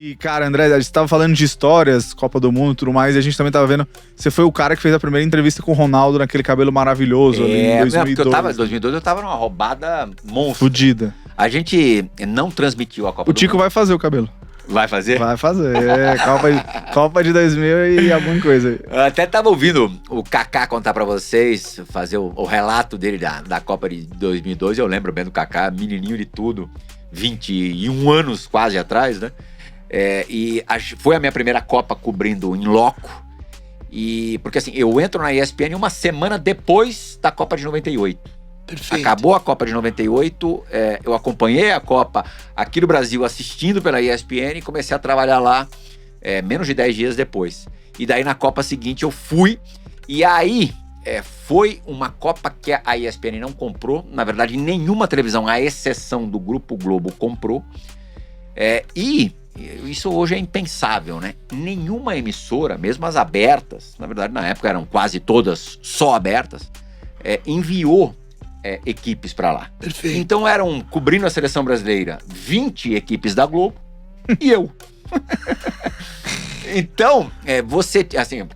E, cara, André, a gente tava falando de histórias, Copa do Mundo e tudo mais, e a gente também tava vendo. Você foi o cara que fez a primeira entrevista com o Ronaldo naquele cabelo maravilhoso ali em 2002. Em 2002 eu tava numa roubada monstro. Fudida. A gente não transmitiu a Copa O do Tico Mundo. vai fazer o cabelo. Vai fazer? Vai fazer. Copa de 2000 e alguma coisa aí. Eu até tava ouvindo o Kaká contar pra vocês, fazer o relato dele da Copa de 2002. Eu lembro bem do Kaká, menininho de tudo, 21 anos quase atrás, né? Foi a minha primeira Copa cobrindo em loco. Porque assim, eu entro na ESPN uma semana depois da Copa de 98. Perfeito. Acabou a Copa de 98, eu acompanhei a Copa aqui no Brasil assistindo pela ESPN e comecei a trabalhar lá menos de 10 dias depois. E daí na Copa seguinte eu fui, e aí foi uma Copa que a ESPN não comprou, na verdade nenhuma televisão, à exceção do Grupo Globo, comprou. E isso hoje é impensável, né? Nenhuma emissora, mesmo as abertas, na verdade na época eram quase todas só abertas, enviou equipes pra lá. Perfeito. Então eram, cobrindo a seleção brasileira, 20 equipes da Globo e eu. Então, você, assim,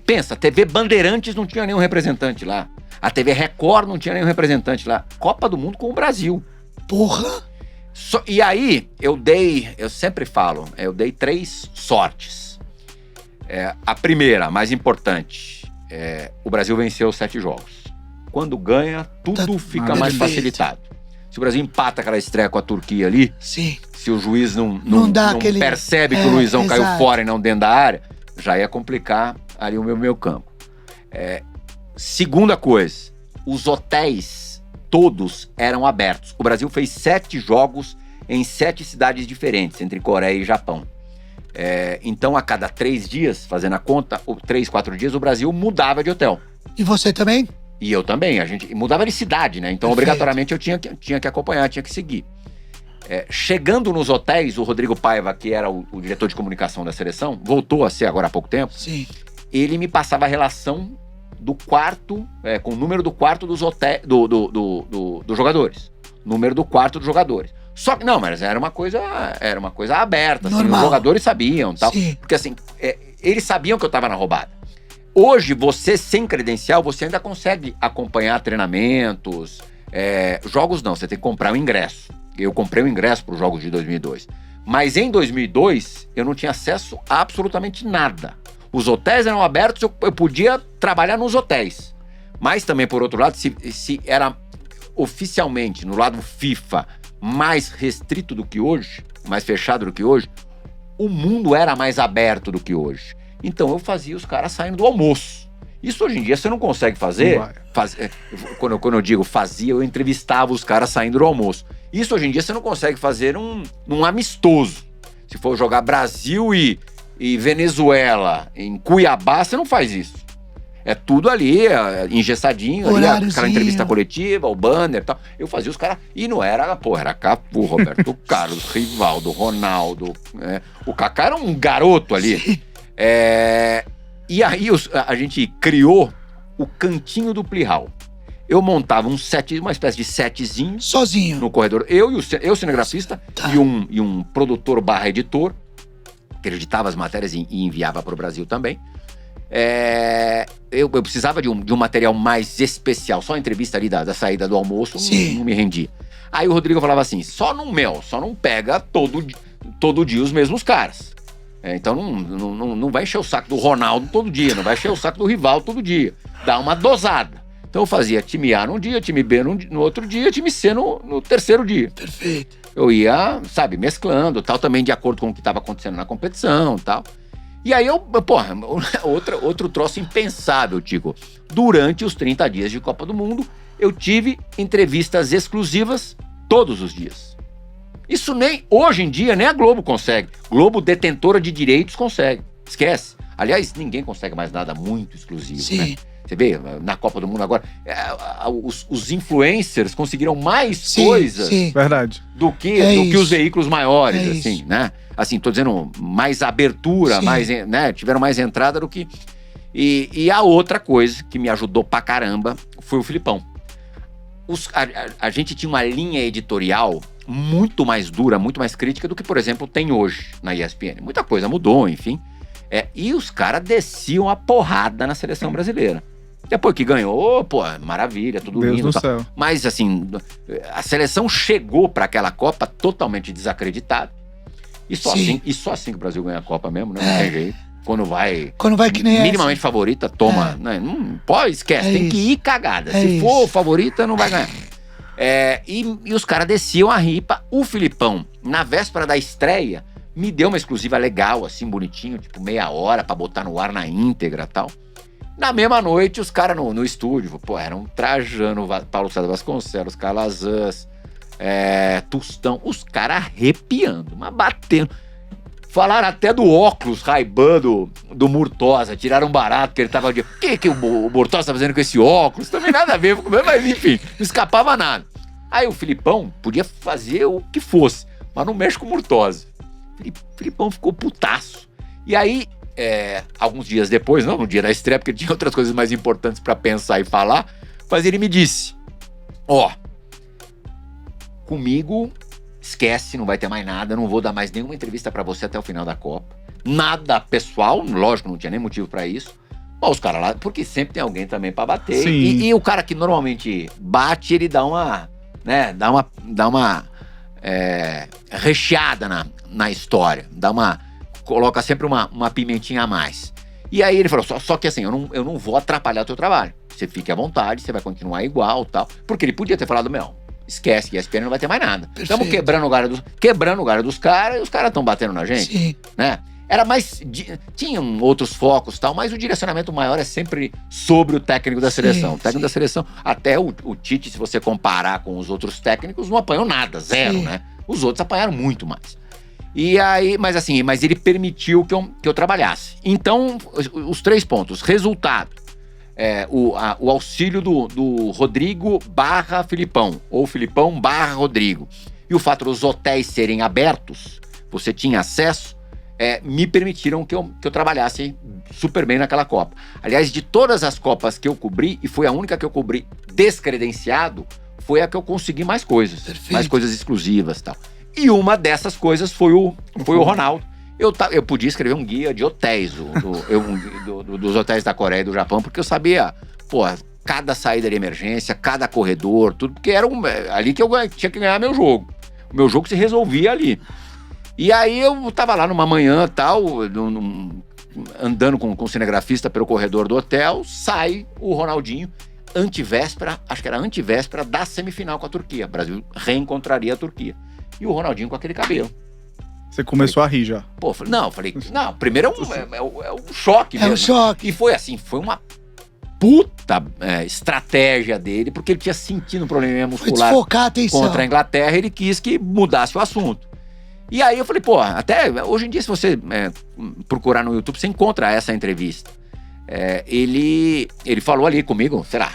pensa, a TV Bandeirantes não tinha nenhum representante lá. A TV Record não tinha nenhum representante lá. Copa do Mundo com o Brasil. Porra! E aí, eu sempre falo, eu dei 3 sortes. A primeira, mais importante, o Brasil venceu 7 jogos. Quando ganha, tudo fica mais facilitado. Se o Brasil empata aquela estreia com a Turquia ali, sim, se o juiz não percebe que o Luizão caiu fora e não dentro da área, já ia complicar ali o meu campo. Segunda coisa, os hotéis todos eram abertos. O Brasil fez 7 jogos em 7 cidades diferentes, entre Coreia e Japão. Então, a cada 3 dias, fazendo a conta, 3, 4 dias, o Brasil mudava de hotel. E você também? E eu também, a gente mudava de cidade, né? Então, Perfeito. obrigatoriamente, eu tinha que acompanhar, tinha que seguir. Chegando nos hotéis, o Rodrigo Paiva, que era o diretor de comunicação da seleção, voltou a ser agora há pouco tempo. Sim. Ele me passava a relação do quarto, com o número do quarto dos hotéis, dos jogadores. Número do quarto dos jogadores. Só que, não, mas era uma coisa aberta, assim, os jogadores sabiam, tal. Sim. Porque assim, eles sabiam que eu tava na roubada. Hoje, você sem credencial, você ainda consegue acompanhar treinamentos, jogos não, você tem que comprar o ingresso. Eu comprei o ingresso para os jogos de 2002. Mas em 2002, eu não tinha acesso a absolutamente nada. Os hotéis eram abertos, eu podia trabalhar nos hotéis. Mas também, por outro lado, se era oficialmente, no lado FIFA, mais restrito do que hoje, mais fechado do que hoje, o mundo era mais aberto do que hoje. Então eu fazia os caras saindo do almoço. Isso hoje em dia você não consegue fazer. Quando eu digo fazia, eu entrevistava os caras saindo do almoço. Isso hoje em dia você não consegue fazer num amistoso. Se for jogar Brasil e Venezuela em Cuiabá, você não faz isso. É tudo ali, engessadinho, ali, aquela entrevista coletiva, o banner e tal. Eu fazia os caras. E não era, era Cafu, Roberto Carlos, Rivaldo, Ronaldo. O Kaká era um garoto ali. Sim. E aí a gente criou o cantinho do Plihal. Eu montava uma espécie de setzinho sozinho no corredor. Eu, cinegrafista, tá. e um produtor / editor, que editava as matérias e enviava para o Brasil também. Eu precisava de um material mais especial. Só a entrevista ali da saída do almoço não me rendia. Aí o Rodrigo falava assim, só não pega todo dia os mesmos caras. Então não vai encher o saco do Ronaldo todo dia, não vai encher o saco do Rivaldo todo dia. Dá uma dosada. Então eu fazia time A num dia, time B no outro dia, time C no terceiro dia. Perfeito. Eu ia, mesclando, tal, também de acordo com o que estava acontecendo na competição, tal. E aí outro troço impensável, Tico. Durante os 30 dias de Copa do Mundo, eu tive entrevistas exclusivas todos os dias. Isso hoje em dia, nem a Globo consegue. Globo, detentora de direitos, consegue. Esquece. Aliás, ninguém consegue mais nada muito exclusivo, sim, né? Você vê, na Copa do Mundo agora, os influencers conseguiram mais coisas verdade. do que os veículos maiores, assim, né? Assim, tô dizendo, mais abertura, mais, né? Tiveram mais entrada do que... E a outra coisa que me ajudou pra caramba foi o Filipão. a gente tinha uma linha editorial muito mais dura, muito mais crítica do que, por exemplo, tem hoje na ESPN. Muita coisa mudou, enfim. E os caras desciam a porrada na seleção brasileira. Depois que ganhou, pô, maravilha, tudo Deus lindo. do céu. Mas, assim, a seleção chegou para aquela Copa totalmente desacreditada. E só assim que o Brasil ganha a Copa mesmo, né? Não tem jeito. Quando vai que nem minimamente favorita, toma. Né? Não pode, esquece. Tem que ir cagada. Se for favorita, não vai ganhar. E os caras desciam a ripa. O Filipão, na véspera da estreia, me deu uma exclusiva legal, assim, bonitinho, tipo meia hora pra botar no ar na íntegra e tal. Na mesma noite, os caras no estúdio, pô, eram Trajano, Paulo César Vasconcelos, Calazans, Tostão, os caras arrepiando, mas batendo. Falaram até do óculos Ray-Ban do Murtosa, tiraram barato, que ele tava de... O que o Murtosa tá fazendo com esse óculos? Também nada a ver, mas enfim, não escapava nada. Aí o Filipão podia fazer o que fosse, mas não mexe com o Murtosa. O Filipão ficou putaço. E aí, alguns dias depois, não no dia da estreia, porque tinha outras coisas mais importantes pra pensar e falar, mas ele me disse, comigo... Esquece, não vai ter mais nada, não vou dar mais nenhuma entrevista pra você até o final da Copa. Nada pessoal, lógico, não tinha nem motivo pra isso. Mas os caras lá, porque sempre tem alguém também pra bater. E o cara que normalmente bate, ele dá uma, né, dá uma recheada na história. Coloca sempre uma pimentinha a mais. E aí ele falou, só que assim, eu não vou atrapalhar o teu trabalho. Você fique à vontade, você vai continuar igual, tal. Porque ele podia ter falado, esquece que a ESPN não vai ter mais nada. Estamos quebrando o galho dos caras e os caras estão batendo na gente. Sim. Né? Era mais... Tinham outros focos e tal, mas o direcionamento maior é sempre sobre o técnico da seleção. O técnico da seleção, até o Tite, se você comparar com os outros técnicos, não apanhou nada, zero, né? Os outros apanharam muito mais. E aí, mas ele permitiu que eu trabalhasse. Então, os 3 pontos. Resultado. O auxílio do Rodrigo / Filipão, ou Filipão / Rodrigo. E o fato dos hotéis serem abertos, você tinha acesso, me permitiram que eu trabalhasse super bem naquela Copa. Aliás, de todas as Copas que eu cobri, e foi a única que eu cobri descredenciado, foi a que eu consegui mais coisas. Perfeito. Mais coisas exclusivas e tal. E uma dessas coisas foi o Ronaldo. Eu podia escrever um guia de hotéis, dos hotéis da Coreia e do Japão, porque eu sabia, cada saída de emergência, cada corredor, tudo, porque era ali que eu tinha que ganhar meu jogo. O meu jogo se resolvia ali. E aí eu tava lá numa manhã, tal, andando com o cinegrafista pelo corredor do hotel, sai o Ronaldinho, acho que era antivéspera da semifinal com a Turquia. O Brasil reencontraria a Turquia. E o Ronaldinho com aquele cabelo. Você começou a rir já. Primeiro é um choque mesmo. É um choque. E foi uma puta estratégia dele, porque ele tinha sentido um probleminha muscular desfocar a atenção contra a Inglaterra, ele quis que mudasse o assunto. E aí eu falei, até hoje em dia, se você procurar no YouTube, você encontra essa entrevista. Ele falou ali comigo, sei lá,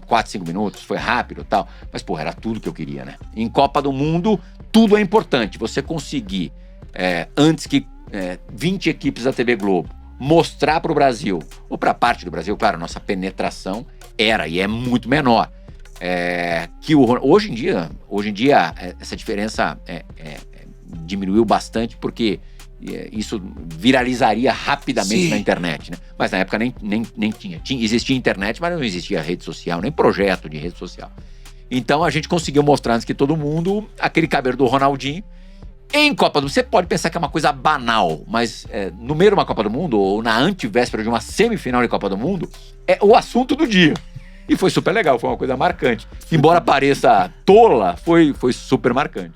4, 5 minutos, foi rápido e tal, mas era tudo que eu queria, né? Em Copa do Mundo, tudo é importante. Você conseguir, antes que 20 equipes da TV Globo mostrar para o Brasil, ou para parte do Brasil, claro, nossa penetração era e é muito menor. Hoje em dia essa diferença diminuiu bastante, porque isso viralizaria rapidamente na internet, né? Mas na época nem tinha. Existia internet, mas não existia rede social, nem projeto de rede social. Então a gente conseguiu mostrar antes que todo mundo aquele cabelo do Ronaldinho. Em Copa do Mundo, você pode pensar que é uma coisa banal, mas no meio de uma Copa do Mundo, ou na antivéspera de uma semifinal de Copa do Mundo, é o assunto do dia. E foi super legal, foi uma coisa marcante. Embora pareça tola, foi super marcante.